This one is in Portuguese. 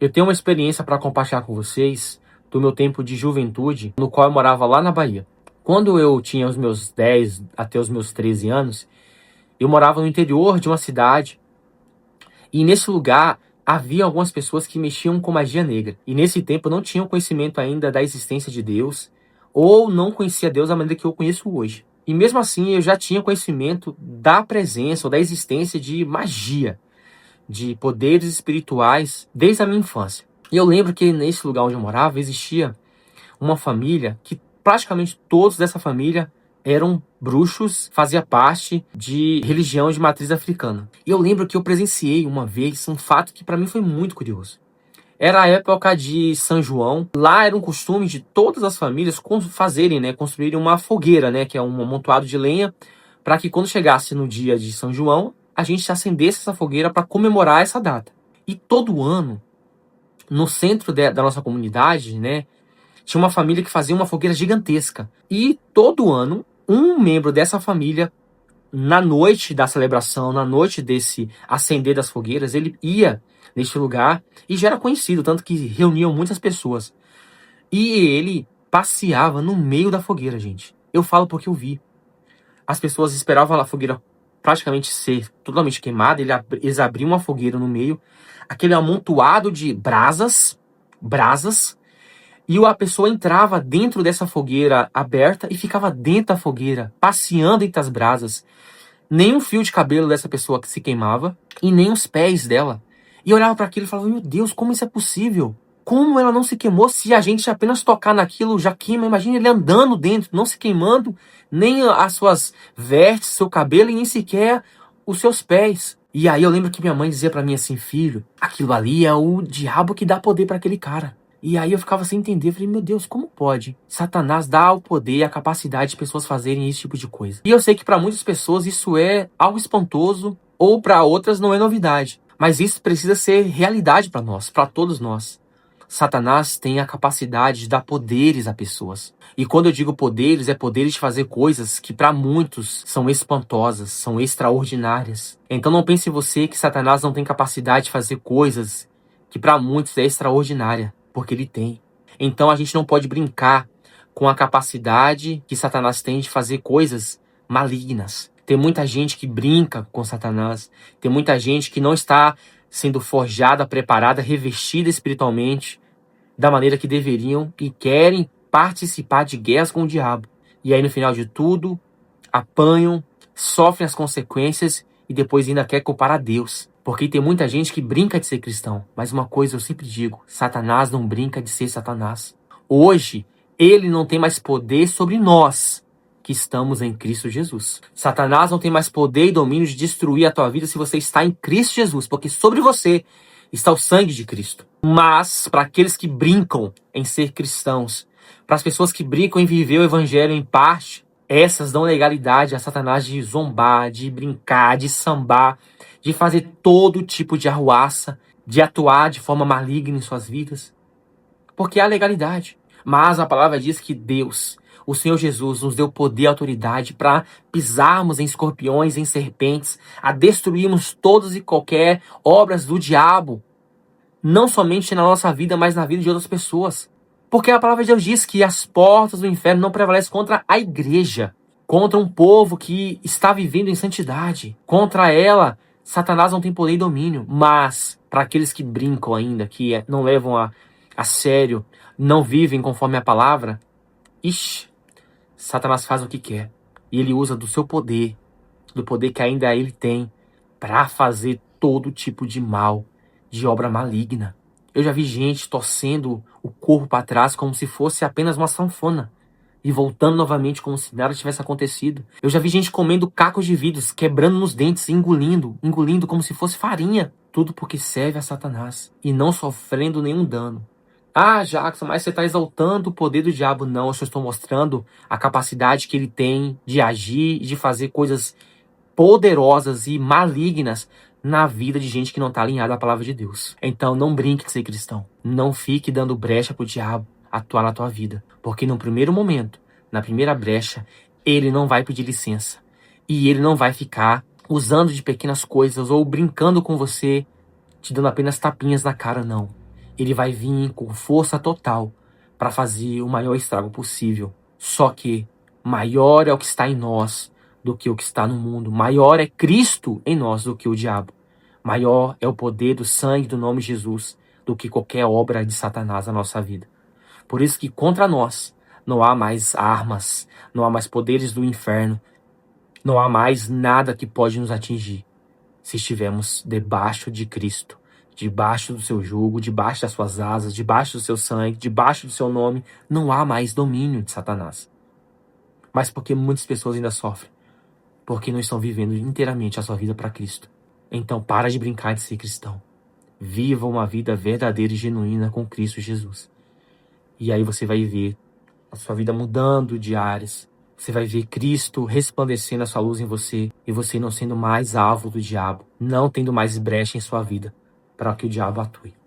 Eu tenho uma experiência para compartilhar com vocês do meu tempo de juventude, no qual eu morava lá na Bahia. Quando eu tinha os meus 10 até os meus 13 anos, eu morava no interior de uma cidade e nesse lugar havia algumas pessoas que mexiam com magia negra. E nesse tempo eu não tinha conhecimento ainda da existência de Deus ou não conhecia Deus da maneira que eu conheço hoje. E mesmo assim eu já tinha conhecimento da presença ou da existência de magia, de poderes espirituais desde a minha infância. E eu lembro que nesse lugar onde eu morava existia uma família que praticamente todos dessa família eram bruxos, fazia parte de religião de matriz africana. E eu lembro que eu presenciei uma vez um fato que para mim foi muito curioso. Era a época de São João. Lá era um costume de todas as famílias construírem uma fogueira, que é um amontoado de lenha, para que quando chegasse no dia de São João, a gente acendesse essa fogueira para comemorar essa data. E todo ano, no centro da nossa comunidade, tinha uma família que fazia uma fogueira gigantesca. E todo ano, um membro dessa família, na noite da celebração, na noite desse acender das fogueiras, ele ia neste lugar e já era conhecido, tanto que reuniam muitas pessoas. E ele passeava no meio da fogueira, gente. Eu falo porque eu vi. As pessoas esperavam a fogueira praticamente ser totalmente queimada, eles abriam uma fogueira no meio, aquele amontoado de brasas, e a pessoa entrava dentro dessa fogueira aberta e ficava dentro da fogueira, passeando entre as brasas. Nem um fio de cabelo dessa pessoa que se queimava, e nem os pés dela. E eu olhava para aquilo e falava, meu Deus, como isso é possível? Como ela não se queimou se a gente apenas tocar naquilo já queima? Imagina ele andando dentro, não se queimando, nem as suas vestes, seu cabelo e nem sequer os seus pés. E aí eu lembro que minha mãe dizia para mim assim, filho, aquilo ali é o diabo que dá poder para aquele cara. E aí eu ficava sem entender, falei, meu Deus, como pode? Satanás dá o poder e a capacidade de pessoas fazerem esse tipo de coisa. E eu sei que para muitas pessoas isso é algo espantoso, ou para outras não é novidade. Mas isso precisa ser realidade para nós, para todos nós. Satanás tem a capacidade de dar poderes a pessoas. E quando eu digo poderes, é poderes de fazer coisas que para muitos são espantosas, são extraordinárias. Então não pense você que Satanás não tem capacidade de fazer coisas que para muitos é extraordinária, porque ele tem. Então a gente não pode brincar com a capacidade que Satanás tem de fazer coisas malignas. Tem muita gente que brinca com Satanás, tem muita gente que não está sendo forjada, preparada, revestida espiritualmente da maneira que deveriam e querem participar de guerras com o diabo. E aí no final de tudo, apanham, sofrem as consequências e depois ainda quer culpar a Deus. Porque tem muita gente que brinca de ser cristão. Mas uma coisa eu sempre digo, Satanás não brinca de ser Satanás. Hoje, ele não tem mais poder sobre nós que estamos em Cristo Jesus. Satanás não tem mais poder e domínio de destruir a tua vida se você está em Cristo Jesus, porque sobre você está o sangue de Cristo. Mas, para aqueles que brincam em ser cristãos, para as pessoas que brincam em viver o evangelho em parte, essas dão legalidade a Satanás de zombar, de brincar, de sambar, de fazer todo tipo de arruaça, de atuar de forma maligna em suas vidas. Porque há legalidade. Mas a palavra diz que Deus, o Senhor Jesus, nos deu poder e autoridade para pisarmos em escorpiões, em serpentes, a destruirmos todas e qualquer obras do diabo, não somente na nossa vida, mas na vida de outras pessoas. Porque a palavra de Deus diz que as portas do inferno não prevalecem contra a igreja, contra um povo que está vivendo em santidade. Contra ela, Satanás não tem poder e domínio. Mas, para aqueles que brincam ainda, que não levam a sério, não vivem conforme a palavra, Satanás faz o que quer. E ele usa do seu poder, do poder que ainda ele tem, para fazer todo tipo de mal, de obra maligna. Eu já vi gente torcendo o corpo para trás como se fosse apenas uma sanfona e voltando novamente como se nada tivesse acontecido. Eu já vi gente comendo cacos de vidros, quebrando nos dentes, engolindo como se fosse farinha. Tudo porque serve a Satanás e não sofrendo nenhum dano. Ah, Jackson, mas você está exaltando o poder do diabo. Não, eu só estou mostrando a capacidade que ele tem de agir e de fazer coisas poderosas e malignas na vida de gente que não está alinhada à palavra de Deus. Então não brinque de ser cristão. Não fique dando brecha para o diabo atuar na tua vida. Porque no primeiro momento, na primeira brecha, ele não vai pedir licença. E ele não vai ficar usando de pequenas coisas ou brincando com você, te dando apenas tapinhas na cara, não. Ele vai vir com força total para fazer o maior estrago possível. Só que maior é o que está em nós do que o que está no mundo. Maior é Cristo em nós do que o diabo. Maior é o poder do sangue do nome de Jesus do que qualquer obra de Satanás na nossa vida. Por isso que contra nós não há mais armas, não há mais poderes do inferno, não há mais nada que pode nos atingir se estivermos debaixo de Cristo, debaixo do seu jugo, debaixo das suas asas, debaixo do seu sangue, debaixo do seu nome. Não há mais domínio de Satanás. Mas porque muitas pessoas ainda sofrem? Porque não estão vivendo inteiramente a sua vida para Cristo. Então para de brincar de ser cristão. Viva uma vida verdadeira e genuína com Cristo Jesus. E aí você vai ver a sua vida mudando de áreas. Você vai ver Cristo resplandecendo a sua luz em você e você não sendo mais alvo do diabo, não tendo mais brecha em sua vida para que o diabo atue.